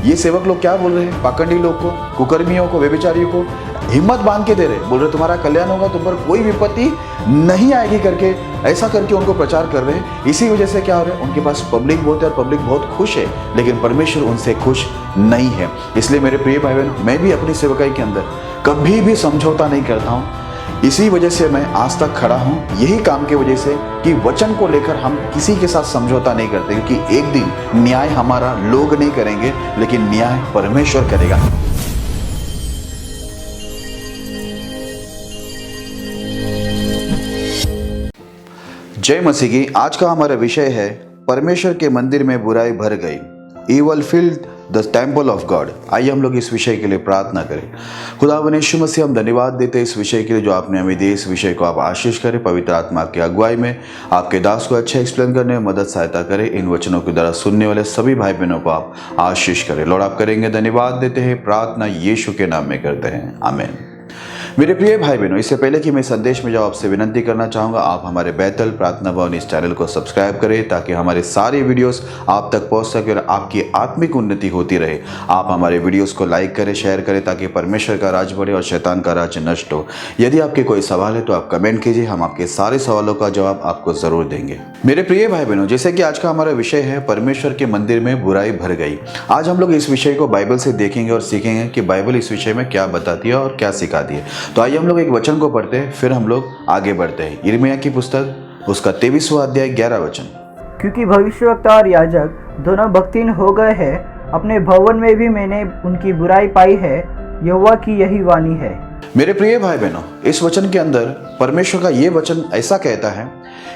ये सेवक लोग क्या बोल रहे हैं? पाखंडी लोग को, कुकर्मियों को, व्यभिचारियों को हिम्मत बांध के दे रहे, बोल रहे तुम्हारा कल्याण होगा, तुम पर कोई विपत्ति नहीं आएगी करके, ऐसा करके उनको प्रचार कर रहे हैं। इसी वजह से क्या हो रहा है, उनके पास पब्लिक बहुत है और पब्लिक बहुत खुश है, लेकिन परमेश्वर उनसे खुश नहीं है। इसलिए मेरे प्रिय भाई बहन, मैं भी अपनी सेवकाई के अंदर कभी भी समझौता नहीं करता हूँ। इसी वजह से मैं आज तक खड़ा हूँ, यही काम की वजह से कि वचन को लेकर हम किसी के साथ समझौता नहीं करते, क्योंकि एक दिन न्याय हमारा लोग नहीं करेंगे, लेकिन न्याय परमेश्वर करेगा। जय मसीह की। आज का हमारा विषय है परमेश्वर के मंदिर में बुराई भर गई, evil filled the temple of God. आइए हम लोग इस विषय के लिए प्रार्थना करें। खुदावन यीशु मसीह, हम धन्यवाद देते हैं इस विषय के लिए जो आपने हमें दिए। इस विषय को आप आशीष करें, पवित्र आत्मा की अगुवाई में आपके दास को अच्छा एक्सप्लेन करने में मदद सहायता करें। इन वचनों के द्वारा सुनने वाले सभी भाई बहनों को आप आशीष करें। लॉर्ड आप करेंगे, धन्यवाद देते हैं। प्रार्थना यीशु के नाम में करते हैं, आमीन। मेरे प्रिय भाई बहनों, इससे पहले कि मैं संदेश में जाऊँ, आपसे विनती करना चाहूँगा, आप हमारे बैतल प्रार्थना भवन इस चैनल को सब्सक्राइब करें, ताकि हमारे सारे वीडियोस आप तक पहुँच सके और आपकी आत्मिक उन्नति होती रहे। आप हमारे वीडियोस को लाइक करें, शेयर करें, ताकि परमेश्वर का राज बढ़े और शैतान का राज नष्ट हो। यदि आपके कोई सवाल है तो आप कमेंट कीजिए, हम आपके सारे सवालों का जवाब आपको ज़रूर देंगे। मेरे प्रिय भाई बहनों, जैसे कि आज का हमारा विषय है परमेश्वर के मंदिर में बुराई भर गई। आज हम लोग इस विषय को बाइबल से देखेंगे और सीखेंगे कि बाइबल इस विषय में क्या बताती है और क्या सिखाती है। तो आइए हम लोग एक वचन को पढ़ते हैं, फिर हम लोग आगे बढ़ते हैं। यिर्मयाह की पुस्तक, उसका 23वां अध्याय 11 वचन। क्योंकि भविष्यवक्ता और याजक दोनों भक्तिहीन हो गए हैं, अपने भवन में भी मैंने उनकी बुराई पाई है, यहोवा की यही वाणी है। मेरे प्रिय भाई बहनों, इस वचन के अंदर परमेश्वर का ये वचन ऐसा कहता है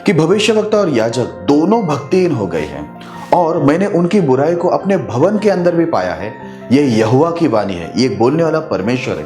कि भविष्यवक्ता और याजक दोनों भक्तिहीन हो गए हैं और मैंने उनकी बुराई को अपने भवन के अंदर भी पाया है। ये यहोवा की वाणी है, ये बोलने वाला परमेश्वर है।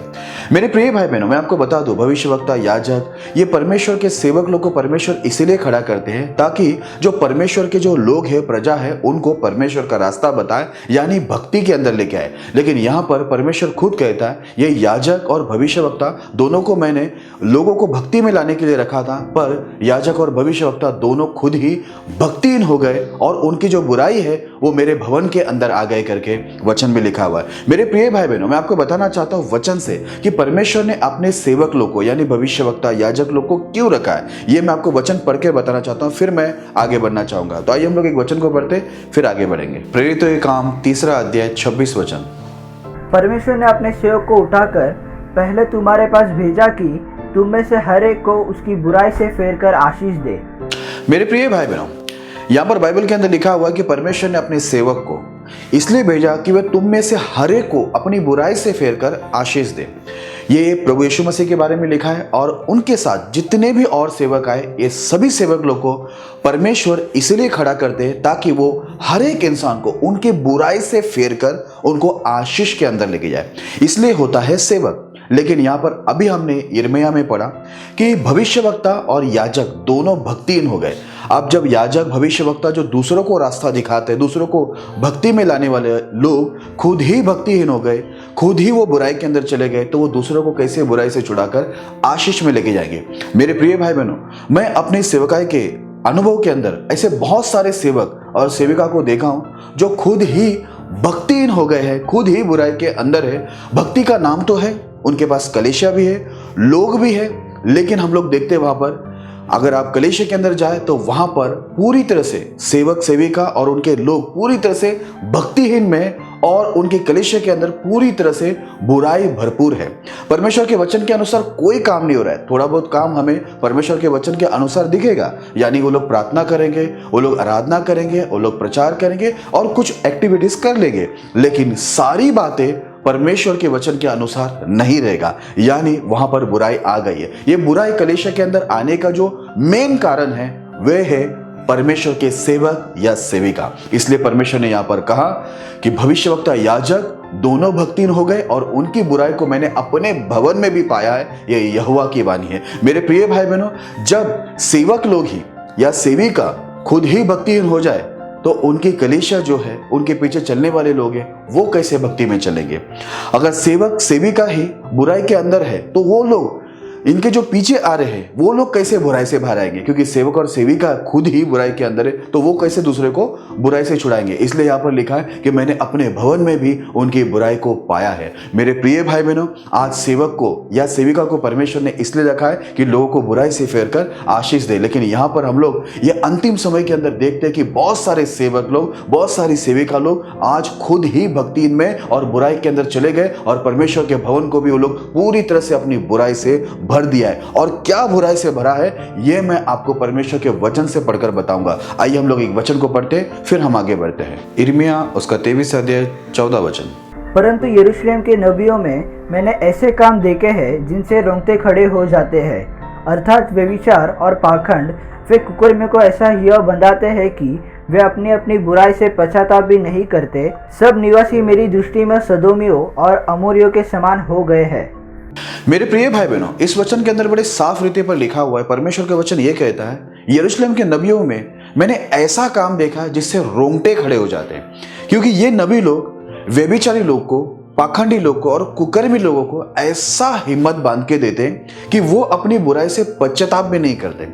मेरे प्रिय भाई बहनों, मैं आपको बता दूं, भविष्यवक्ता, याजक, ये परमेश्वर के सेवक लोग को परमेश्वर इसीलिए खड़ा करते हैं ताकि जो परमेश्वर के जो लोग हैं, प्रजा है, उनको परमेश्वर का रास्ता बताए, यानी भक्ति के अंदर लेके आए। लेकिन यहाँ पर परमेश्वर खुद कहता है, ये याजक और भविष्यवक्ता दोनों को मैंने लोगों को भक्ति में लाने के लिए रखा था, पर याजक और भविष्यवक्ता दोनों खुद ही भक्तिहीन हो गए और उनकी जो बुराई है वो मेरे भवन के अंदर आ गए करके वचन में लिखा हुआ है। मेरे प्रिय भाई बहनों, मैं आपको बताना चाहता हूं वचन से कि परमेश्वर ने अपने सेवक लोग को, यानी भविष्यवक्ता, याजक लोग को क्यों रखा है, ये मैं आपको वचन पढ़ के बताना चाहता हूं, फिर मैं आगे बढ़ना चाहूंगा। तो आइए हम लोग एक वचन को पढ़ते फिर आगे बढ़ेंगे। प्रेरितों के काम 3 अध्याय 26 वचन। परमेश्वर ने अपने सेवक को उठाकर पहले तुम्हारे पास भेजा कि तुम में से हर एक को उसकी बुराई से फेर कर आशीष दे। मेरे प्रिय भाई बहनों, यहाँ पर बाइबल के अंदर लिखा हुआ है कि परमेश्वर ने अपने सेवक को इसलिए भेजा कि वह तुम में से हर एक को अपनी बुराई से फेर कर आशीष दे। ये प्रभु यीशु मसीह के बारे में लिखा है और उनके साथ जितने भी और सेवक आए, ये सभी सेवक लोग को परमेश्वर इसलिए खड़ा करते हैं ताकि वो हर एक इंसान को उनके बुराई से फेर कर उनको आशीष के अंदर लेके जाए। इसलिए होता है सेवक। लेकिन यहाँ पर अभी हमने यिर्मयाह में पढ़ा कि भविष्यवक्ता और याजक दोनों भक्तिहीन हो गए। अब जब याजक, भविष्यवक्ता जो दूसरों को रास्ता दिखाते हैं, दूसरों को भक्ति में लाने वाले लोग खुद ही भक्तिहीन हो गए, खुद ही वो बुराई के अंदर चले गए, तो वो दूसरों को कैसे बुराई से छुड़ाकर आशीष में लेके जाएंगे। मेरे प्रिय भाई बहनों, मैं अपनी सेवकाई के अनुभव के अंदर ऐसे बहुत सारे सेवक और सेविका को देखा हूं जो खुद ही भक्तिहीन हो गए हैं, खुद ही बुराई के अंदर है। भक्ति का नाम तो है, उनके पास कलीसिया भी है, लोग भी है, लेकिन हम लोग देखते हैं वहां पर, अगर आप कलीसिया के अंदर जाए तो वहां पर पूरी तरह से सेवक, सेविका और उनके लोग पूरी तरह से भक्तिहीन में और उनके कलीसिया के अंदर पूरी तरह से बुराई भरपूर है। परमेश्वर के वचन के अनुसार कोई काम नहीं हो रहा है। थोड़ा बहुत काम हमें परमेश्वर के वचन के अनुसार दिखेगा, यानी वो लोग प्रार्थना करेंगे, वो लोग आराधना करेंगे, वो लोग प्रचार करेंगे और कुछ एक्टिविटीज कर लेंगे, लेकिन सारी बातें परमेश्वर के वचन के अनुसार नहीं रहेगा, यानी वहां पर बुराई आ गई है। ये बुराई कलीसिया के अंदर आने का जो मेन कारण है वह है परमेश्वर के सेवक या सेविका। इसलिए परमेश्वर ने यहां पर कहा कि भविष्यवक्ता, याजक दोनों भक्तिहीन हो गए और उनकी बुराई को मैंने अपने भवन में भी पाया है। ये यहोवा की वाणी है। मेरे प्रिय भाई बहनों, जब सेवक लोग ही या सेविका खुद ही भक्तिहीन हो जाए तो उनकी कलीसिया जो है, उनके पीछे चलने वाले लोग हैं, वो कैसे भक्ति में चलेंगे। अगर सेवक, सेविका ही बुराई के अंदर है तो वो लोग इनके जो पीछे आ रहे हैं वो लोग कैसे बुराई से बाहर आएंगे, क्योंकि सेवक और सेविका खुद ही बुराई के अंदर है, तो वो कैसे दूसरे को बुराई से छुड़ाएंगे। इसलिए यहाँ पर लिखा है कि मैंने अपने भवन में भी उनकी बुराई को पाया है। मेरे प्रिय भाई बहनों, आज सेवक को या सेविका को परमेश्वर ने इसलिए रखा है कि लोगों को बुराई से फेर कर आशीष दे। लेकिन यहाँ पर हम लोग ये अंतिम समय के अंदर देखते हैं कि बहुत सारे सेवक लोग, बहुत सारी सेविका लोग आज खुद ही भक्ति में और बुराई के अंदर चले गए और परमेश्वर के भवन को भी वो लोग पूरी तरह से अपनी बुराई से भर दिया है। और क्या बुराई से भरा है ये मैं आपको परमेश्वर के वचन से पढ़कर बताऊंगा। आइए हम लोग एक वचन को पढ़ते हैं, फिर हम आगे बढ़ते हैं। यिर्मयाह उसका 23 अध्याय 14 वचन। परंतु यरूशलेम के नबियों में मैंने ऐसे काम देखे हैं जिनसे रोंगटे खड़े हो जाते हैं, अर्थात व्यभिचार और पाखंड। वे कुकर्मियों को ऐसा यह बंधाते हैं कि वे अपनी अपनी बुराई से पश्चाताप भी नहीं करते। सब निवासी मेरी दृष्टि में सदोमियों और अमोरियों के समान हो गए हैं। मेरे प्रिय भाई बहनों, इस वचन के अंदर बड़े साफ रीति पर लिखा हुआ है। परमेश्वर का वचन ये कहता है, यरूशलेम के नबियों में मैंने ऐसा काम देखा है जिससे रोंगटे खड़े हो जाते हैं, क्योंकि ये नबी लोग व्यभिचारी लोग को, पाखंडी लोग को और कुकर्मी लोगों को ऐसा हिम्मत बांध के देते हैं कि वो अपनी बुराई से पश्चाताप भी नहीं करते।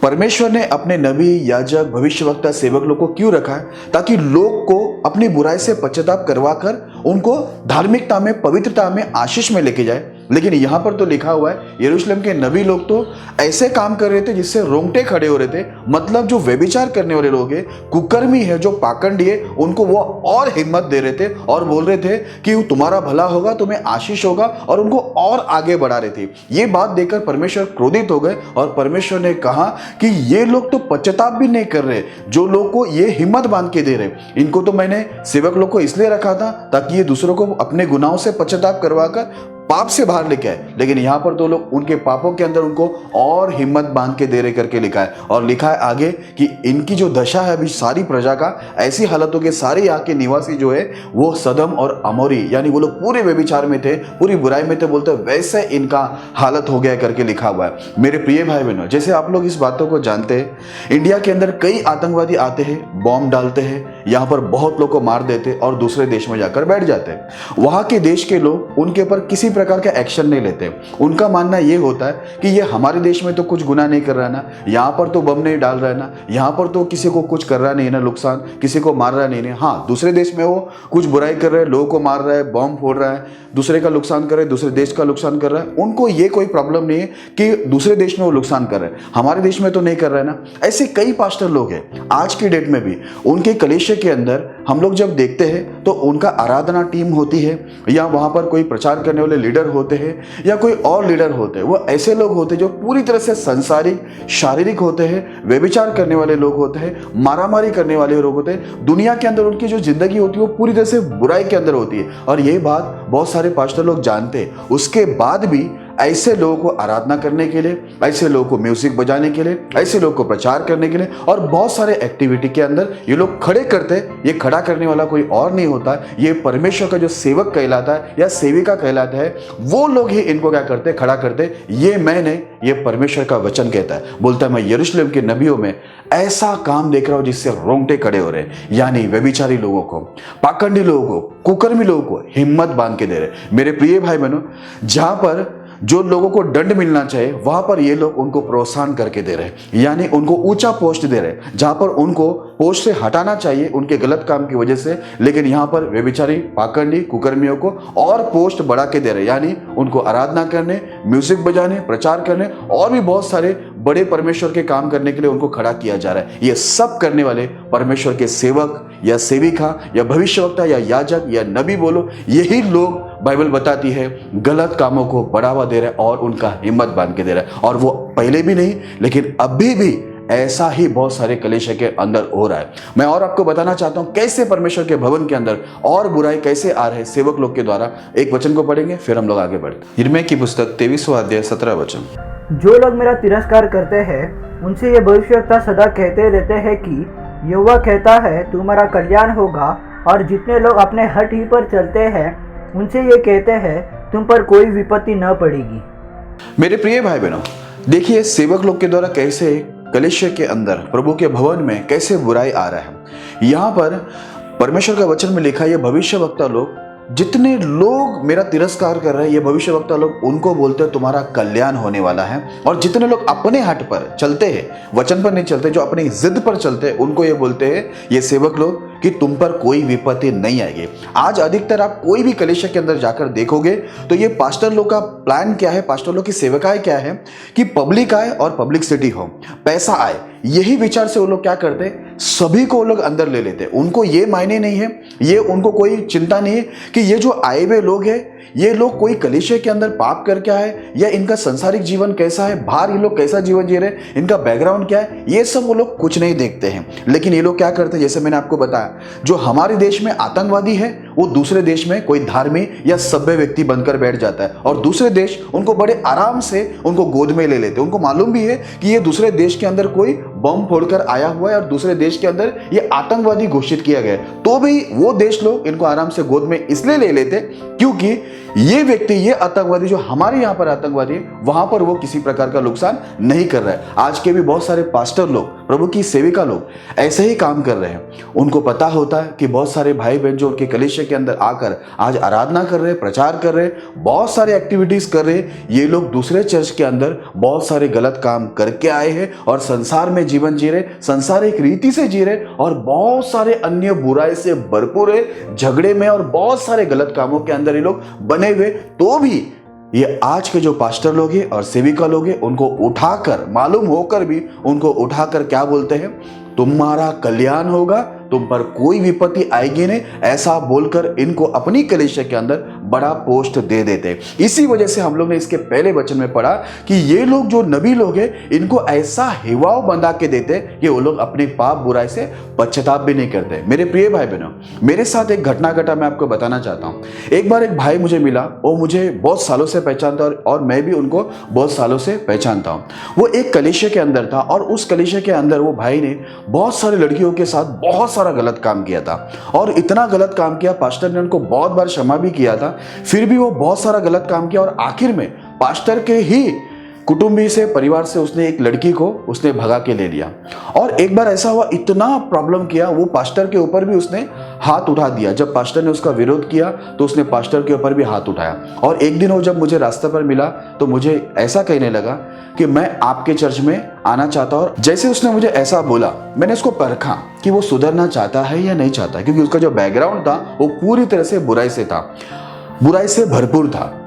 परमेश्वर ने अपने नबी, याजक, भविष्यवक्ता, सेवक लोग को क्यों रखा है? ताकि लोग को अपनी बुराई से पश्चाताप करवा कर उनको धार्मिकता में, पवित्रता में, आशीष में लेके जाए। लेकिन यहाँ पर तो लिखा हुआ है, यरूशलेम के नबी लोग तो ऐसे काम कर रहे थे जिससे रोंगटे खड़े हो रहे थे। मतलब जो व्यभिचार करने वाले लोग हैं, कुकर्मी है, जो पाखंडी है, उनको वो और हिम्मत दे रहे थे और बोल रहे थे कि तुम्हारा भला होगा, तुम्हें आशीष होगा, और उनको और आगे बढ़ा रहे थे। ये बात देखकर परमेश्वर क्रोधित हो गए और परमेश्वर ने कहा कि ये लोग तो पश्चाताप भी नहीं कर रहे, जो लोग को ये हिम्मत बांध के दे रहे। इनको तो मैंने सेवक लोग को इसलिए रखा था ताकि ये दूसरों को अपने गुनाहों से पश्चाताप करवाकर पाप से बाहर लेके आए। लेकिन यहाँ पर तो लोग उनके पापों के अंदर उनको और हिम्मत बांध के दे रहे करके लिखा है। और लिखा है आगे कि इनकी जो दशा है अभी सारी प्रजा का, ऐसी हालतों के सारे यहाँ के निवासी जो है वो सदम और अमोरी, यानी वो लोग पूरे व्यभिचार में थे, पूरी बुराई में थे, बोलते वैसे इनका हालत हो गया करके लिखा हुआ है। मेरे प्रिय भाई बहनों, जैसे आप लोग इस बातों को जानते हैं, इंडिया के अंदर कई आतंकवादी आते हैं, बॉम्ब डालते हैं, यहाँ पर बहुत लोग को मार देते और दूसरे देश में जाकर बैठ जाते हैं। वहाँ के देश के लोग उनके ऊपर किसी प्रकार का एक्शन नहीं लेते। उनका मानना यह होता है कि ये हमारे देश में तो कुछ गुनाह नहीं कर रहा है ना, यहाँ पर तो बम नहीं डाल रहा है ना, यहाँ पर तो किसी को कुछ कर रहा नहीं है ना, नुकसान किसी को मार रहा नहीं है। हाँ, दूसरे देश में वो कुछ बुराई कर रहे हैं, लोगों को मार रहा है, बम फोड़ रहा है, दूसरे का नुकसान कर रहा है, दूसरे देश का नुकसान कर रहा है। उनको ये कोई प्रॉब्लम नहीं है कि दूसरे देश में वो नुकसान कर रहे हैं, हमारे देश में तो नहीं कर रहा है ना। ऐसे कई पास्टर लोग हैं आज की डेट में भी। उनके कलीसिया के अंदर हम लोग जब देखते हैं तो उनका आराधना टीम होती है, या वहाँ पर कोई प्रचार करने वाले लीडर होते हैं, या कोई और लीडर होते हैं। वो ऐसे लोग होते हैं जो पूरी तरह से संसारिक, शारीरिक होते हैं, व्यभिचार करने वाले लोग होते हैं, मारामारी करने वाले लोग होते हैं। दुनिया के अंदर उनकी जो जिंदगी होती है वो पूरी तरह से बुराई के अंदर होती है। और ये बात बहुत सारे पास्टर लोग जानते हैं। उसके बाद भी ऐसे लोगों को आराधना करने के लिए, ऐसे लोगों को म्यूजिक बजाने के लिए, ऐसे लोगों को प्रचार करने के लिए और बहुत सारे एक्टिविटी के अंदर ये लोग खड़े करते हैं। ये खड़ा करने वाला कोई और नहीं होता, ये परमेश्वर का जो सेवक कहलाता है या सेविका कहलाता है, वो लोग ही इनको क्या करते, खड़ा करते। ये मैं नहीं, ये परमेश्वर का वचन कहता है। बोलता है मैं यरूशलेम के नबियों में ऐसा काम देख रहा हूं जिससे रोंगटे खड़े हो रहे हैं, यानी व्यभिचारी लोगों को, पाखंडी लोगों को, कुकर्मी लोगों को हिम्मत बांध के दे रहे। मेरे प्रिय भाई बहनों, जहां पर जो लोगों को दंड मिलना चाहिए वहां पर ये लोग उनको प्रोत्साहन करके दे रहे हैं, यानी उनको ऊंचा पोस्ट दे रहे हैं। जहां पर उनको पोस्ट से हटाना चाहिए उनके गलत काम की वजह से, लेकिन यहां पर व्यभिचारी, पाखंडी, कुकर्मियों को और पोस्ट बढ़ा के दे रहे हैं, यानी उनको आराधना करने, म्यूजिक बजाने, प्रचार करने और भी बहुत सारे बड़े परमेश्वर के काम करने के लिए उनको खड़ा किया जा रहा है। ये सब करने वाले परमेश्वर के सेवक या सेविका या भविष्यवक्ता या याजक या नबी बोलो, यही लोग बाइबल बताती है गलत कामों को बढ़ावा दे रहे हैं और उनका हिम्मत बांध के दे रहा है। और वो पहले भी नहीं, लेकिन अभी भी ऐसा ही बहुत सारे कलीसिया के अंदर हो रहा है। मैं और आपको बताना चाहता हूं कैसे परमेश्वर के भवन के अंदर और बुराई कैसे आ रहे हैं सेवक लोग के द्वारा। एक वचन को पढ़ेंगे फिर हम लोग आगे बढ़ते। यिर्मयाह की पुस्तक 23वां अध्याय 17 वचन। जो लोग मेरा तिरस्कार करते हैं उनसे ये भविष्यवक्ता सदा कहते रहते हैं कि यहोवा कहता है तुम्हारा कल्याण होगा, और जितने लोग अपने हठ ही पर चलते हैं उनसे ये कहते हैं तुम पर कोई विपत्ति न पड़ेगी। मेरे प्रिय भाई बहनों, देखिए सेवक लोग के द्वारा कैसे कलीसिया के अंदर, प्रभु के भवन में कैसे बुराई आ रहा है। यहाँ पर परमेश्वर का वचन में लिखा है ये भविष्यवक्ता लोग जितने लोग मेरा तिरस्कार कर रहे हैं, ये भविष्यवक्ता लोग उनको बोलते हैं तुम्हारा कल्याण होने वाला है। और जितने लोग अपने हट पर चलते हैं, वचन पर नहीं चलते, जो अपनी जिद पर चलते हैं, उनको ये बोलते हैं ये सेवक लोग कि तुम पर कोई विपत्ति नहीं आएगी। आज अधिकतर आप कोई भी कलीसिया के अंदर जाकर देखोगे तो ये पास्टर लोग का प्लान क्या है, पास्टर लोग की सेवकाएं क्या है कि पब्लिक आए और पब्लिसिटी हो, पैसा आए। यही विचार से वो लोग क्या करते हैं, सभी को वो लोग अंदर ले लेते हैं। उनको ये मायने नहीं है, ये उनको कोई चिंता नहीं है कि ये जो आए हुए लोग हैं, ये लोग कोई कलीसिया के अंदर पाप करके आए या इनका संसारिक जीवन कैसा है, बाहर ये लोग कैसा जीवन जी रहे हैं, इनका बैकग्राउंड क्या है, ये सब वो लोग कुछ नहीं देखते हैं। लेकिन ये लोग क्या करते हैं, जैसे मैंने आपको बताया, जो हमारे देश में आतंकवादी है वो दूसरे देश में कोई धार्मिक या सभ्य व्यक्ति बनकर बैठ जाता है और दूसरे देश उनको बड़े आराम से उनको गोद में ले लेते हैं। उनको मालूम भी है कि ये दूसरे देश के अंदर कोई बम फोड़कर आया हुआ है और दूसरे देश के अंदर ये आतंकवादी घोषित किया गया है, तो भी वो देश लोग इनको आराम से गोद में इसलिए ले लेते क्योंकि ये व्यक्ति, ये आतंकवादी जो हमारे यहाँ पर आतंकवादी है, वहां पर वो किसी प्रकार का नुकसान नहीं कर रहा है। आज के भी बहुत सारे पास्टर लोग, प्रभु की सेविका लोग ऐसे ही काम कर रहे हैं। उनको पता होता है कि बहुत सारे भाई बहन जो उनके कलीसिया के अंदर आकर आज आराधना कर रहे हैं, प्रचार कर रहे हैं, बहुत सारे एक्टिविटीज कर रहे हैं, ये लोग दूसरे चर्च के अंदर बहुत सारे गलत काम करके आए हैं और संसार में जीवन जी रहे, संसारिक रीति से जी रहे और बहुत सारे अन्य बुराई से भरपूर है, झगड़े में और बहुत सारे गलत कामों के अंदर ये लोग बने हुए। तो भी ये आज के जो पास्टर लोग हैं और सेविका लोग हैं, उनको उठाकर, मालूम होकर भी उनको उठाकर क्या बोलते हैं, तुम्हारा कल्याण होगा, तुम पर कोई विपत्ति आएगी नहीं, ऐसा बोलकर इनको अपनी कलीसिया के अंदर बड़ा पोस्ट दे देते। इसी वजह से हम लोग ने इसके पहले वचन में पढ़ा कि ये लोग जो नबी लोग हैं, इनको ऐसा हिवाव बंधा के देते कि वो लोग अपने पाप बुराई से पश्चाताप भी नहीं करते। मेरे प्रिय भाई बहनों, मेरे साथ एक घटना घटा, मैं आपको बताना चाहता हूँ। एक बार एक भाई मुझे मिला, वो मुझे बहुत सालों से पहचानता और मैं भी उनको बहुत सालों से पहचानता हूँ। वो एक कलीसिया के अंदर था और उस कलीसिया के अंदर वो भाई ने बहुत सारी लड़कियों के साथ बहुत सारा गलत काम किया था और इतना गलत काम किया, पास्टर ने उनको बहुत बार क्षमा भी किया था, फिर भी वो बहुत सारा गलत काम किया और आखिर में पास्टर के ही कुटुंबी से, परिवार से उसने एक लड़की को उसने भगा के ले लिया। और एक बार ऐसा हुआ, इतना प्रॉब्लम किया, वो पास्टर के ऊपर भी उसने हाथ उठा दिया। जब पास्टर ने उसका विरोध किया तो उसने पास्टर के ऊपर भी हाथ उठाया। और एक दिन वो जब मुझे रास्ते पर मिला तो मुझे ऐसा कहने लगा कि मैं आपके चर्च में आना चाहता हूँ। और जैसे उसने मुझे ऐसा बोला, मैंने उसको परखा कि वो सुधरना चाहता है या नहीं चाहता, क्योंकि उसका जो बैकग्राउंड था वो पूरी तरह से बुराई से था, बुराई से भरपूर था।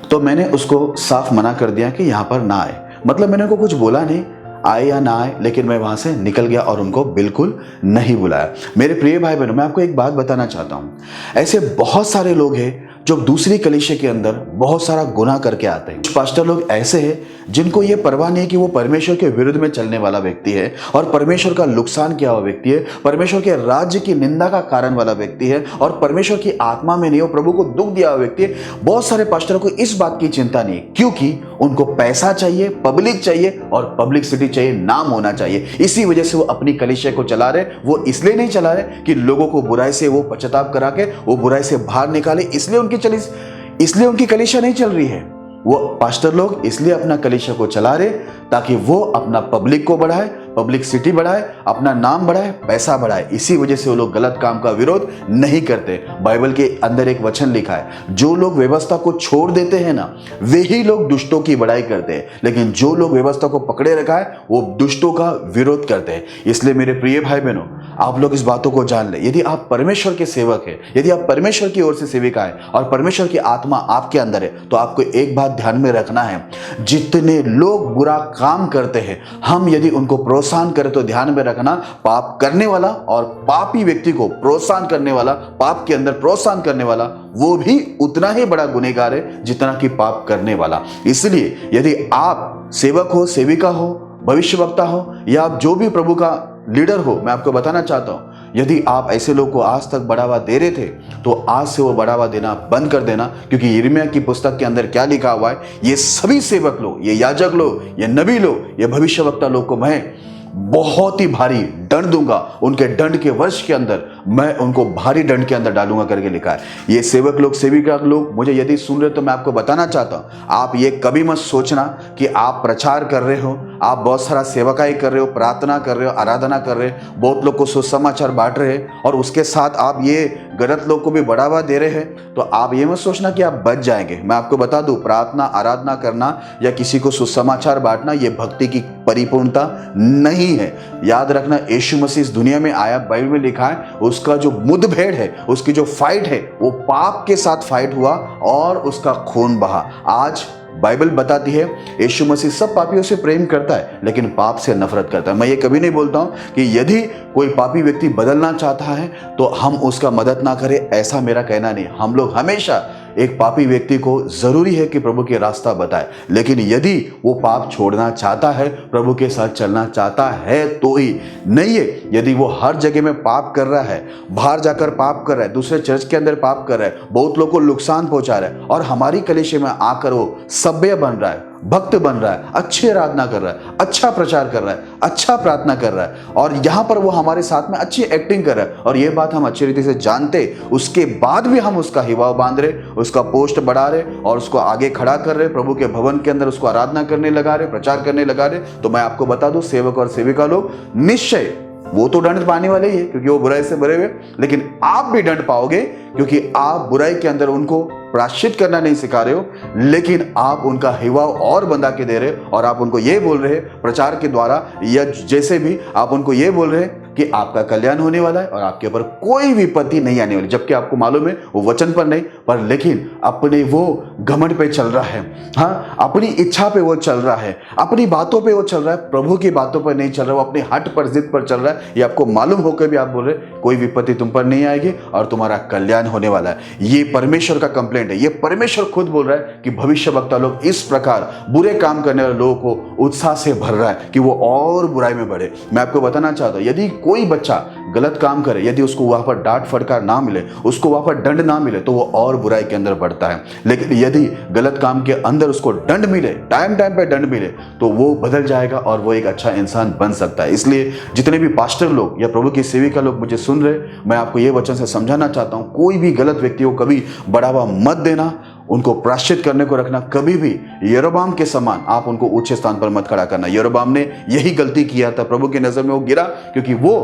तो मैंने उसको साफ मना कर दिया कि यहाँ पर ना आए। मतलब मैंने उनको कुछ बोला नहीं, आए या ना आए, लेकिन मैं वहां से निकल गया और उनको बिल्कुल नहीं बुलाया। मेरे प्रिय भाई बहनों, मैं आपको एक बात बताना चाहता हूँ, ऐसे बहुत सारे लोग हैं जो दूसरी कलीसिया के अंदर बहुत सारा गुनाह करके आते हैं। कुछ पास्टर लोग ऐसे हैं जिनको ये परवाह नहीं कि वो परमेश्वर के विरुद्ध में चलने वाला व्यक्ति है और परमेश्वर का नुकसान किया हुआ व्यक्ति है, परमेश्वर के राज्य की निंदा का कारण वाला व्यक्ति है और परमेश्वर की आत्मा में नहीं हो, प्रभु को दुख दिया हुआ व्यक्ति है। बहुत सारे पास्टरों को इस बात की चिंता नहीं, क्योंकि उनको पैसा चाहिए, पब्लिक चाहिए और पब्लिसिटी चाहिए, नाम होना चाहिए। इसी वजह से वो अपनी कलीसिया को चला रहे। वो इसलिए नहीं चला रहे कि लोगों को बुराई से वो पश्चाताप करा के वो बुराई से बाहर निकाले, इसलिए उनकी कलीसिया नहीं चल रही है। वो पास्टर लोग इसलिए अपना कलीसिया को चला रहे ताकि वो अपना पब्लिक को बढ़ाए, पब्लिक सिटी बढ़ाए, अपना नाम बढ़ाए, पैसा बढ़ाए। इसी वजह से वो लोग गलत काम का विरोध नहीं करते। बाइबल के अंदर एक वचन लिखा है, जो लोग व्यवस्था को छोड़ देते हैं ना, वे ही लोग दुष्टों की बड़ाई करते हैं, लेकिन जो लोग व्यवस्था को पकड़े रखा है वो दुष्टों का विरोध करते हैं। इसलिए मेरे प्रिय भाई बहनों, आप लोग इस बातों को जान ले, यदि आप परमेश्वर के सेवक हैं, यदि आप परमेश्वर की ओर से सेविका है और परमेश्वर की आत्मा आपके अंदर है, तो आपको एक बात ध्यान में रखना है, जितने लोग बुरा काम करते हैं, हम यदि उनको प्रोत्साहन करें तो ध्यान में रखना, पाप करने वाला और पापी व्यक्ति को प्रोत्साहन करने वाला, पाप के अंदर प्रोत्साहन करने वाला, वो भी उतना ही बड़ा गुनहगार है जितना कि पाप करने वाला। इसलिए यदि आप सेवक हो, सेविका हो, भविष्यवक्ता हो या आप जो भी प्रभु का लीडर हो, मैं आपको बताना चाहता हूं, यदि आप ऐसे लोग को आज तक बढ़ावा दे रहे थे तो आज से वो बढ़ावा देना बंद कर देना, क्योंकि यिर्मयाह की पुस्तक के अंदर क्या लिखा हुआ है, ये सभी सेवक लोग, ये याजक लोग, ये नबी लोग, ये भविष्यवक्ता लोग को मैं बहुत ही भारी दंड दूंगा, उनके दंड के वर्ष के अंदर मैं उनको भारी दंड के अंदर डालूंगा करके लिखा है। ये सेवक लोग, सेविका लोग मुझे यदि सुन रहे तो मैं आपको बताना चाहता हूं, आप ये कभी मत सोचना कि आप प्रचार कर रहे हो, आप बहुत सारा सेवकाई कर रहे हो, प्रार्थना कर रहे हो, आराधना कर रहे हो, बहुत लोग को सुसमाचार बांट रहे हैं और उसके साथ आप ये गलत लोग को भी बढ़ावा दे रहे हैं, तो आप ये मत सोचना कि आप बच जाएंगे। मैं आपको बता दूं, प्रार्थना, आराधना करना या किसी को सुसमाचार बांटना ये भक्ति की परिपूर्णता नहीं है। याद रखना, यीशु मसीह इस दुनिया में आया, बाइबल में लिखा है, उसका जो मुठभेड़ है, उसकी जो फाइट है, वो पाप के साथ फाइट हुआ और उसका खून बहा। आज बाइबल बताती है यीशु मसीह सब पापियों से प्रेम करता है लेकिन पाप से नफरत करता है। मैं ये कभी नहीं बोलता हूं कि यदि कोई पापी व्यक्ति बदलना चाहता है तो हम उसका मदद ना करें, ऐसा मेरा कहना नहीं। हम लोग हमेशा एक पापी व्यक्ति को जरूरी है कि प्रभु के रास्ता बताए, लेकिन यदि वो पाप छोड़ना चाहता है, प्रभु के साथ चलना चाहता है तो ही, नहीं है यदि वो हर जगह में पाप कर रहा है, बाहर जाकर पाप कर रहा है, दूसरे चर्च के अंदर पाप कर रहा है, बहुत लोगों को नुकसान पहुंचा रहा है और हमारी कलीसिया में आकर वो सभ्य बन रहा है, भक्त बन रहा है, अच्छी आराधना कर रहा है, अच्छा प्रचार कर रहा है, अच्छा प्रार्थना कर रहा है और यहाँ पर वो हमारे साथ में अच्छी एक्टिंग कर रहा है और ये बात हम अच्छी रीति से जानते, उसके बाद भी हम उसका हिवाव बांध रहे, उसका पोस्ट बढ़ा रहे और उसको आगे खड़ा कर रहे, प्रभु के भवन के अंदर उसको आराधना करने लगा रहे, प्रचार करने लगा रहे, तो मैं आपको बता दूं, सेवक और सेविका लोग निश्चय वो तो दंड पाने वाले ही है क्योंकि वो बुराई से भरे हुए, लेकिन आप भी दंड पाओगे क्योंकि आप बुराई के अंदर उनको प्रायश्चित करना नहीं सिखा रहे हो, लेकिन आप उनका हिवाव और बंधा के दे रहे हो और आप उनको ये बोल रहे हैं प्रचार के द्वारा या जैसे भी आप उनको ये बोल रहे हैं कि आपका कल्याण होने वाला है और आपके ऊपर कोई विपत्ति नहीं आने वाली, जबकि आपको मालूम है वो वचन पर नहीं, पर लेकिन अपने वो घमंड पे चल रहा है, हाँ, अपनी इच्छा पे वो चल रहा है, अपनी बातों पे वो चल रहा है, प्रभु की बातों पर नहीं चल रहा, वो अपनी हट पर, जिद पर चल रहा है। ये आपको मालूम होकर भी आप बोल रहे कोई विपत्ति तुम पर नहीं आएगी और तुम्हारा कल्याण होने वाला है। ये परमेश्वर का कंप्लेंट है, ये परमेश्वर खुद बोल रहा है कि भविष्यवक्ता लोग इस प्रकार बुरे काम करने वाले लोगों को उत्साह से भर रहा है कि वो और बुराई में बढ़े। मैं आपको बताना चाहता हूं, यदि कोई बच्चा गलत काम करे, यदि उसको वहां पर डांट फटकार ना मिले, उसको वहां पर दंड ना मिले, तो वो और बुराई के अंदर बढ़ता है। लेकिन यदि गलत काम के अंदर उसको दंड मिले, टाइम टाइम पे दंड मिले, तो वो बदल जाएगा और वो एक अच्छा इंसान बन सकता है। इसलिए जितने भी पास्टर लोग या प्रभु की सेविका लोग मुझे सुन रहे, मैं आपको ये वचन से समझाना चाहता हूं, कोई भी गलत व्यक्ति को कभी बढ़ावा मत देना, उनको प्रायश्चित करने को रखना। कभी भी यरोबाम के समान आप उनको ऊंचे स्थान पर मत खड़ा करना। यरोबाम ने यही गलती किया था, प्रभु की नजर में वो गिरा क्योंकि वो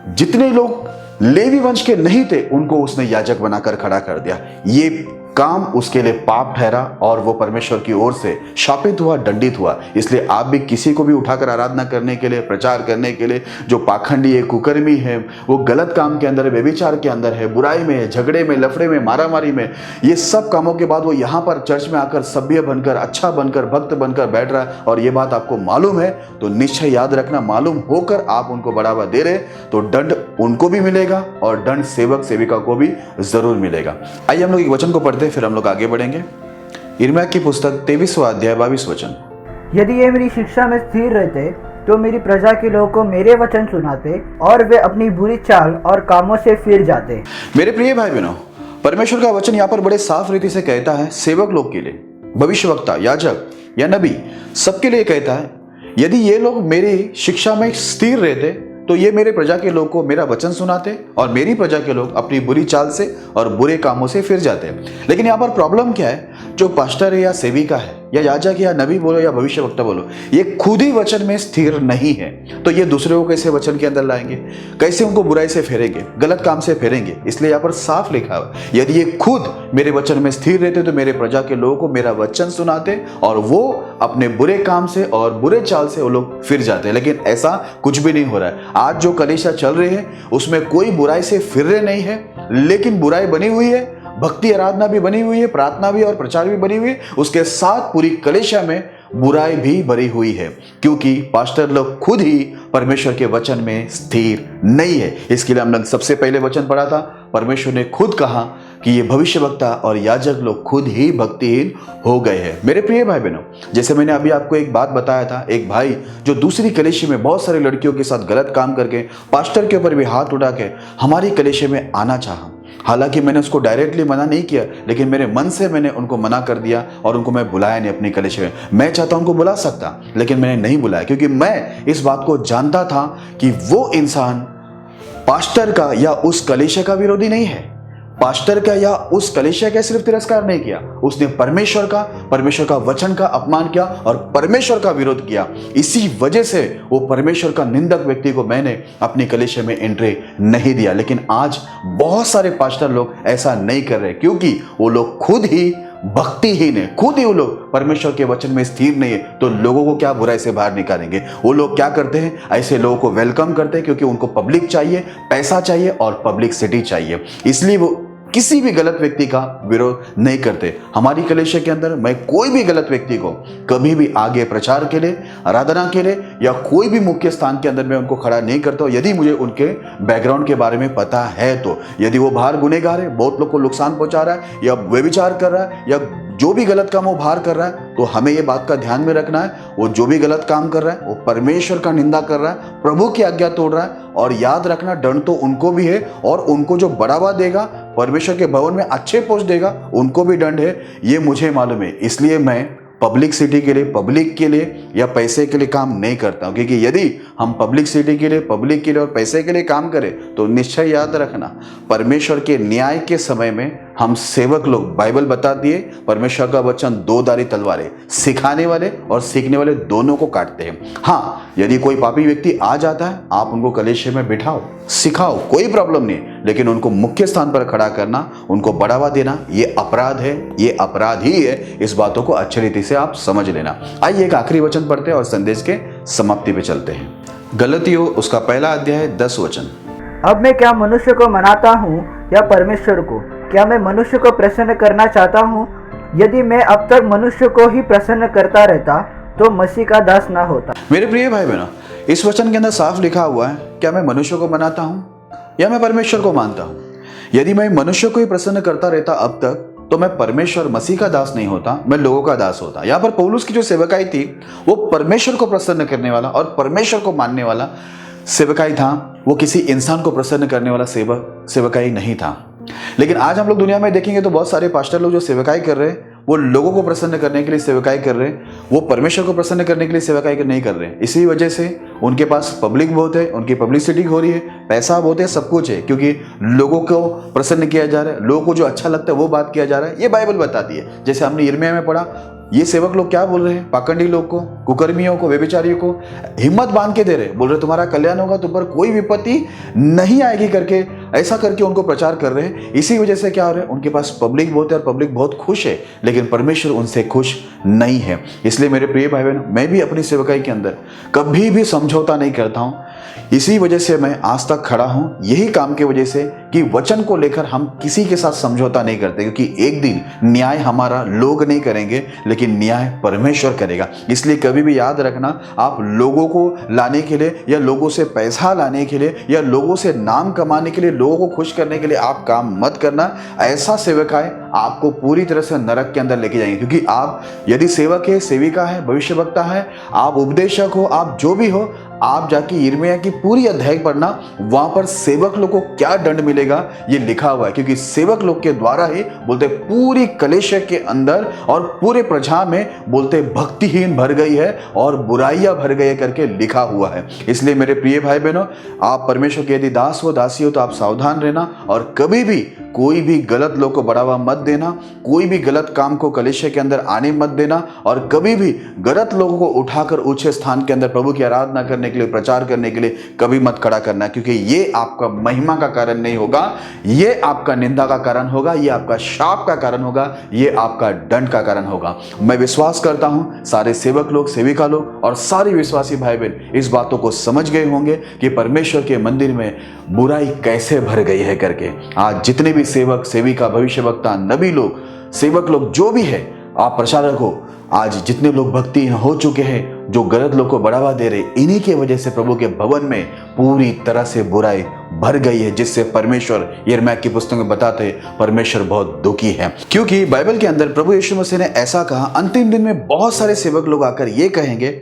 जितने लोग लेवी वंश के नहीं थे उनको उसने याजक बनाकर खड़ा कर दिया। ये काम उसके लिए पाप ठहरा और वो परमेश्वर की ओर से शापित हुआ, दंडित हुआ। इसलिए आप भी किसी को भी उठाकर आराधना करने के लिए, प्रचार करने के लिए, जो पाखंडी है, कुकर्मी है, वो गलत काम के अंदर है, व्यभिचार के अंदर है, बुराई में है, झगड़े में, लफड़े में, मारामारी में, ये सब कामों के बाद वो यहाँ पर चर्च में आकर सभ्य बनकर, अच्छा बनकर, भक्त बनकर बैठ रहा है और ये बात आपको मालूम है, तो निश्चय याद रखना, मालूम होकर आप उनको बढ़ावा दे रहे तो दंड उनको भी मिलेगा और दंड सेवक सेविका को भी जरूर मिलेगा। आइए हम लोग एक वचन को पढ़ते, फिर हम लोग आगे बढ़ेंगे। यिर्मयाह की पुस्तक 23वां अध्याय 22 वचन। यदि ये मेरी शिक्षा में स्थिर रहते तो मेरी प्रजा के लोगों को मेरे वचन सुनाते और वे अपनी बुरी चाल और कामों से फिर जाते। मेरे प्रिय भाई बहनों, परमेश्वर का वचन यहाँ पर बड़े साफ रीति से कहता है, सेवक लोग के लिए, भविष्यवक्ता, याजक या नबी, सबके लिए कहता है, यदि ये लोग मेरी शिक्षा में स्थिर रहते तो ये मेरे प्रजा के लोग को मेरा वचन सुनाते और मेरी प्रजा के लोग अपनी बुरी चाल से और बुरे कामों से फिर जाते। लेकिन यहाँ पर प्रॉब्लम क्या है, जो पास्टर है या सेविका है या याजक या नबी बोलो या भविष्यवक्ता बोलो, ये खुद ही वचन में स्थिर नहीं है, तो ये दूसरे को कैसे वचन के अंदर लाएंगे, कैसे उनको बुराई से फेरेंगे, गलत काम से फेरेंगे। इसलिए यहाँ पर साफ लिखा है, यदि ये खुद मेरे वचन में स्थिर रहते तो मेरे प्रजा के लोगों को मेरा वचन सुनाते और वो अपने बुरे काम से और बुरे चाल से वो लोग फिर जाते। लेकिन ऐसा कुछ भी नहीं हो रहा है। आज जो कलीसिया चल रही है उसमें कोई बुराई से फिर रहे नहीं है, लेकिन बुराई बनी हुई है, भक्ति आराधना भी बनी हुई है, प्रार्थना भी और प्रचार भी बनी हुई है, उसके साथ पूरी कलीसिया में बुराई भी भरी हुई है, क्योंकि पास्टर लोग खुद ही परमेश्वर के वचन में स्थिर नहीं है। इसके लिए हमने सबसे पहले वचन पढ़ा था, परमेश्वर ने खुद कहा कि ये भविष्यवक्ता और याजक लोग खुद ही भक्तिहीन हो गए हैं। मेरे प्रिय भाई बहनों, जैसे मैंने अभी आपको एक बात बताया था, एक भाई जो दूसरी कलीसिया में बहुत सारी लड़कियों के साथ गलत काम करके पास्टर के ऊपर भी हाथ उठा के हमारी कलीसिया में आना चाहा हालांकि मैंने उसको डायरेक्टली मना नहीं किया, लेकिन मेरे मन से मैंने उनको मना कर दिया और उनको मैं बुलाया नहीं अपनी कलीसिया में। मैं चाहता उनको बुला सकता, लेकिन मैंने नहीं बुलाया, क्योंकि मैं इस बात को जानता था कि वो इंसान पास्टर का या उस कलीसिया का विरोधी नहीं है। पास्टर का या उस कलीसिया का सिर्फ तिरस्कार नहीं किया, उसने परमेश्वर का वचन का अपमान किया और परमेश्वर का विरोध किया। इसी वजह से वो परमेश्वर का निंदक व्यक्ति को मैंने अपनी कलीसिया में एंट्री नहीं दिया। लेकिन आज बहुत सारे पास्टर लोग ऐसा नहीं कर रहे, क्योंकि वो लोग खुद ही भक्तिहीन है, खुद ही वो लोग परमेश्वर के वचन में स्थिर नहीं है, तो लोगों को क्या बुराई से बाहर निकालेंगे। वो लोग क्या करते हैं, ऐसे लोगों को वेलकम करते हैं, क्योंकि उनको पब्लिक चाहिए, पैसा चाहिए और पब्लिसिटी चाहिए, इसलिए वो किसी भी गलत व्यक्ति का विरोध नहीं करते। हमारी कलीसिया के अंदर मैं कोई भी गलत व्यक्ति को कभी भी आगे प्रचार के लिए, आराधना के लिए या कोई भी मुख्य स्थान के अंदर मैं उनको खड़ा नहीं करता हूँ, यदि मुझे उनके बैकग्राउंड के बारे में पता है तो। यदि वो बाहर गुनहगार है, बहुत लोग को नुकसान पहुंचा रहा है या व्यभिचार कर रहा है या जो भी गलत काम वो बाहर कर रहा है, तो हमें ये बात का ध्यान में रखना है, वो जो भी गलत काम कर रहा है वो परमेश्वर का निंदा कर रहा है, प्रभु की आज्ञा तोड़ रहा है। और याद रखना, दंड तो उनको भी है और उनको जो बढ़ावा देगा, परमेश्वर के भवन में अच्छे पोस्ट देगा, उनको भी दंड है, ये मुझे मालूम है। इसलिए मैं पब्लिसिटी के लिए, पब्लिक के लिए या पैसे के लिए काम नहीं करता हूं, क्योंकि यदि हम पब्लिसिटी के लिए, पब्लिक के लिए और पैसे के लिए काम करें तो निश्चय याद रखना, परमेश्वर के न्याय के समय में हम सेवक लोग, बाइबल बताती है परमेश्वर का वचन दो धारी तलवार है, सिखाने वाले और सीखने वाले दोनों को काटते हैं। हाँ, यदि कोई पापी व्यक्ति आ जाता है, आप उनको कलीसिया में बिठाओ, सिखाओ, कोई प्रॉब्लम नहीं, लेकिन उनको मुख्य स्थान पर खड़ा करना, उनको बढ़ावा देना, ये अपराध है, ये अपराध ही है। इस बातों को अच्छी रीति से आप समझ लेना। आइए एक आखिरी वचन पढ़ते हैं और संदेश के समाप्ति पे चलते हैं। गलतियों उसका पहला अध्याय 10 वचन। अब मैं क्या मनुष्य को मनाता हूँ या परमेश्वर को? क्या मैं मनुष्य को प्रसन्न करना चाहता हूँ? यदि मैं अब तक मनुष्य को ही प्रसन्न करता रहता तो मसीह का दास ना होता। मेरे प्रिय भाई बहनों, इस वचन के अंदर साफ लिखा हुआ है, क्या मैं मनुष्य को मनाता हूँ या मैं परमेश्वर को मानता हूँ? यदि मैं मनुष्य को ही प्रसन्न करता रहता अब तक, तो मैं परमेश्वर मसीह का दास नहीं होता, मैं लोगों का दास होता। यहाँ पर पौलुस की जो सेवकाई थी वो परमेश्वर को प्रसन्न करने वाला और परमेश्वर को मानने वाला सेवकाई था, वो किसी इंसान को प्रसन्न करने वाला सेवकाई नहीं था। लेकिन आज हम लोग दुनिया में देखेंगे तो बहुत सारे पास्टर लोग जो सेवकाई कर रहे हैं, वो लोगों को प्रसन्न करने के लिए सेवकाई कर रहे हैं, वो परमेश्वर को प्रसन्न करने के लिए सेवकाई नहीं कर रहे हैं। इसी वजह से उनके पास पब्लिक बहुत है, उनकी पब्लिसिटी हो रही है, पैसा बहुत है, सब कुछ है, क्योंकि लोगों को प्रसन्न किया जा रहा है, लोगों को जो अच्छा लगता है वो बात किया जा रहा है। ये बाइबल बताती है। जैसे हमने यिर्मयाह में पढ़ा, ये सेवक लोग क्या बोल रहे हैं, पाखंडी लोग को, कुकर्मियों को, व्यभिचारियों को हिम्मत बांध के दे रहे, बोल रहे तुम्हारा कल्याण होगा, तुम पर कोई विपत्ति नहीं आएगी करके, ऐसा करके उनको प्रचार कर रहे हैं। इसी वजह से क्या हो रहा है, उनके पास पब्लिक बहुत है और पब्लिक बहुत खुश है, लेकिन परमेश्वर उनसे खुश नहीं है। इसलिए मेरे प्रिय भाई बहन, मैं भी अपनी सेवकाई के अंदर कभी भी समझौता नहीं करता हूँ। इसी वजह से मैं आज तक खड़ा हूँ, यही काम की वजह से कि वचन को लेकर हम किसी के साथ समझौता नहीं करते, क्योंकि एक दिन न्याय हमारा लोग नहीं करेंगे, लेकिन न्याय परमेश्वर करेगा। इसलिए कभी भी याद रखना, आप लोगों को लाने के लिए या लोगों से पैसा लाने के लिए या लोगों से नाम कमाने के लिए, लोगों को खुश करने के लिए आप काम मत करना। ऐसा सेवकाई आपको पूरी तरह से नरक के अंदर लेके जाएंगे, क्योंकि आप यदि सेवक है, सेविका है, भविष्यवक्ता है, आप उपदेशक हो, आप जो भी हो, आप जाके यिर्मयाह की पूरी अध्याय पढ़ना, वहां पर सेवक लोग को क्या दंड मिलेगा ये लिखा हुआ है। क्योंकि सेवक लोग के द्वारा ही बोलते पूरी कलीसिया के अंदर और पूरे प्रजा में बोलते भक्तिहीन भर गई है और बुराइयां भर गई है करके लिखा हुआ है। इसलिए मेरे प्रिय भाई बहनों, आप परमेश्वर के यदि दास हो, दासी हो, तो आप सावधान रहना और कभी भी कोई भी गलत लोग को बढ़ावा मत देना, कोई भी गलत काम को कलीसिया के अंदर आने मत देना और कभी भी गलत लोगों को उठाकर ऊंचे स्थान के अंदर प्रभु की आराधना करने के लिए, प्रचार करने के लिए कभी मत खड़ा करना, क्योंकि ये आपका महिमा का कारण नहीं होगा, ये आपका निंदा का कारण होगा, ये आपका शाप का कारण होगा, ये आपका दंड का कारण होगा। मैं विश्वास करता हूं सारे सेवक लोग, सेविका लोग और सारे विश्वासी भाई बहन इस बातों को समझ गए होंगे कि परमेश्वर के मंदिर में बुराई कैसे भर गई है करके। आज जितने भी सेवक, सेविका, भविष्यवक्ता, नबी लोग, सेवक लोग जो भी है, आप प्रचारक हो, आज जितने लोग भक्तिहीन हो चुके हैं, जो गलत लोग को बढ़ावा दे रहे, इन्हीं के वजह से प्रभु के भवन में पूरी तरह से बुराई भर गई है, जिससे परमेश्वर यिर्मयाह की पुस्तक में बताते हैं परमेश्वर बहुत दुखी है। क्योंकि बाइबल के अंदर प्रभु यीशु मसीह ने ऐसा कहा, अंतिम दिन में बहुत सारे सेवक लोग आकर ये कहेंगे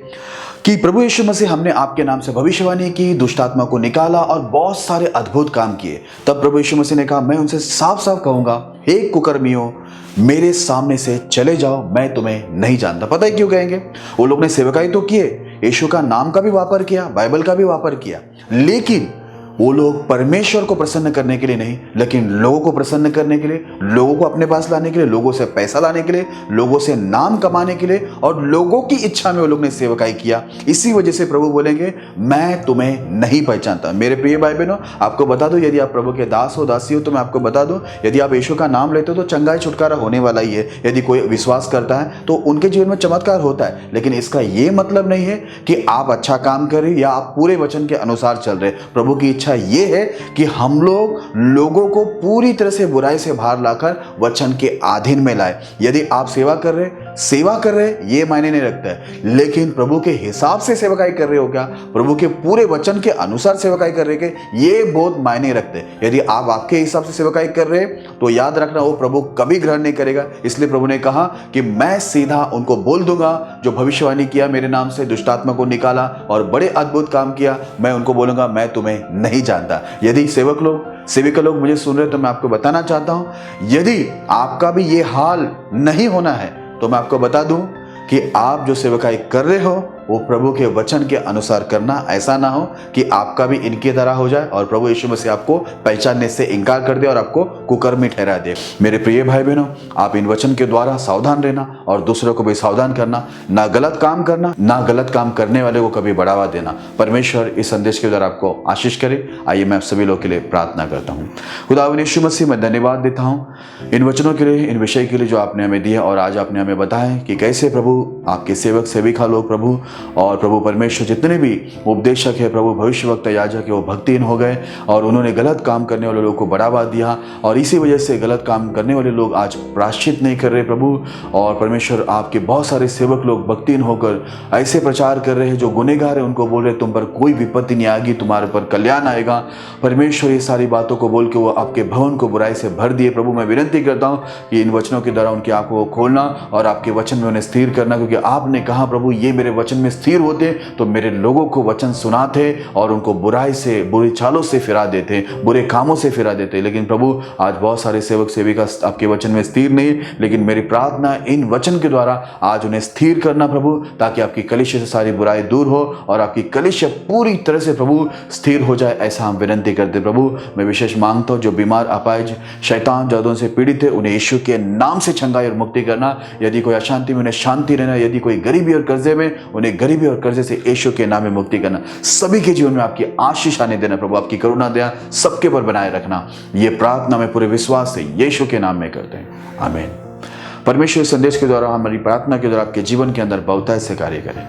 कि प्रभु यीशु मसीह हमने आपके नाम से भविष्यवाणी की, दुष्ट आत्मा को निकाला और बहुत सारे अद्भुत काम किए। तब प्रभु यीशु मसीह ने कहा, मैं उनसे साफ साफ कहूंगा, हे कुकर्मियों, मेरे सामने से चले जाओ, मैं तुम्हें नहीं जानता। पता है क्यों कहेंगे? वो लोग ने सेवकाई तो किए, यीशु का नाम का भी वापर किया, बाइबल का भी वापर किया, लेकिन वो लोग परमेश्वर को प्रसन्न करने के लिए नहीं, लेकिन लोगों को प्रसन्न करने के लिए, लोगों को अपने पास लाने के लिए, लोगों से पैसा लाने के लिए, लोगों से नाम कमाने के लिए और लोगों की इच्छा में वो लोग ने सेवकाई किया। इसी वजह से प्रभु बोलेंगे, मैं तुम्हें नहीं पहचानता। मेरे प्रिय भाई बहनों, आपको बता दो, यदि आप प्रभु के दास हो, दासी हो, तो मैं आपको बता दूं, यदि आप यीशु का नाम लेते हो तो चंगाई छुटकारा होने वाला ही है। यदि कोई विश्वास करता है तो उनके जीवन में चमत्कार होता है, लेकिन इसका यह मतलब नहीं है कि आप अच्छा काम करें या आप पूरे वचन के अनुसार चल रहे। प्रभु की इच्छा यह है कि हम लोगों को पूरी तरह से बुराई से बाहर लाकर वचन के अधीन में लाए। यदि आप सेवा कर रहे ये मायने नहीं रखता है, लेकिन प्रभु के हिसाब से सेवकाई कर रहे हो क्या, प्रभु के पूरे वचन के अनुसार सेवकाई कर रहे हैं, ये बहुत मायने रखते हैं। यदि आप आपके हिसाब से सेवकाई कर रहे तो याद रखना, वो प्रभु कभी ग्रहण नहीं करेगा। इसलिए प्रभु ने कहा कि मैं सीधा उनको बोल दूंगा जो भविष्यवाणी किया, मेरे नाम से दुष्ट आत्मा को निकाला और बड़े अद्भुत काम किया, मैं उनको बोलूंगा, मैं तुम्हें नहीं जानता। यदि सेविका लोग मुझे सुन रहे तो मैं आपको बताना चाहता हूं, यदि आपका भी ये हाल नहीं होना है तो मैं आपको बता दूं कि आप जो सेवकाई कर रहे हो वो प्रभु के वचन के अनुसार करना। ऐसा ना हो कि आपका भी इनकी तरह हो जाए और प्रभु यीशु मसीह आपको पहचानने से इनकार कर दे और आपको कुकर्मी ठहरा दे। मेरे प्रिय भाई बहनों, आप इन वचन के द्वारा सावधान रहना और दूसरों को भी सावधान करना, ना गलत काम करना, ना गलत काम करने वाले को कभी बढ़ावा देना। परमेश्वर इस संदेश के द्वारा आपको आशीष करे। आइए मैं आप सभी लोगों के लिए प्रार्थना करता हूँ। खुदावंद यीशु मसीह, मैं धन्यवाद देता हूँ इन वचनों के लिए, इन विषय के लिए जो आपने हमें दिया और आज आपने हमें बताया कि कैसे प्रभु आपके सेवक सेविका लोग प्रभु और प्रभु परमेश्वर जितने भी उपदेशक है, प्रभु भविष्यवक्ता याजक है, वो भक्तिहीन हो गए और उन्होंने गलत काम करने वाले लोगों को बढ़ावा दिया और इसी वजह से गलत काम करने वाले लोग आज प्रायश्चित नहीं कर रहे प्रभु। और परमेश्वर आपके बहुत सारे सेवक लोग भक्तिहीन होकर ऐसे प्रचार कर रहे हैं जो गुनहगार है, उनको बोल रहे तुम पर कोई विपत्ति नहीं आएगी, तुम्हारे पर कल्याण आएगा। परमेश्वर ये सारी बातों को बोल के वो आपके भवन को बुराई से भर दिए। प्रभु मैं विनती करता हूँ कि इन वचनों के द्वारा उनकी आंखों को खोलना और आपके वचन में उन्हें स्थिर करना, क्योंकि आपने कहा प्रभु ये मेरे वचन में स्थिर होते तो मेरे लोगों को वचन सुनाते और उनको बुराई से, बुरी चालों से फिरा देते, बुरे कामों से फिरा देते। लेकिन प्रभु आज बहुत सारे सेवक सेविका आपके वचन में स्थिर नहीं, लेकिन मेरी प्रार्थना इन वचन के द्वारा आज उन्हें स्थिर करना प्रभु, ताकि आपकी कलीसिया से सारी बुराई दूर हो और आपकी कलीसिया पूरी तरह से प्रभु स्थिर हो जाए। ऐसा हम विनती करते प्रभु। मैं विशेष मांगता हूँ जो बीमार, अपाहिज, शैतान जादुओं से पीड़ित है, उन्हें यीशु के नाम से चंगाई और मुक्ति करना। यदि कोई अशांति में उन्हें शांति रहना, यदि कोई गरीबी और कर्जे में उन्हें गरीबी और कर्जे से यीशु के नाम में मुक्ति करना। सभी के जीवन में आपकी आशीष आने देना प्रभु, आपकी करुणा दया सबके पर बनाए रखना। ये प्रार्थना में पूरे विश्वास से यीशु के नाम में करते हैं, आमीन। परमेश्वर संदेश के द्वारा, हमारी प्रार्थना के द्वारा आपके जीवन के अंदर बहुतायत से कार्य करें।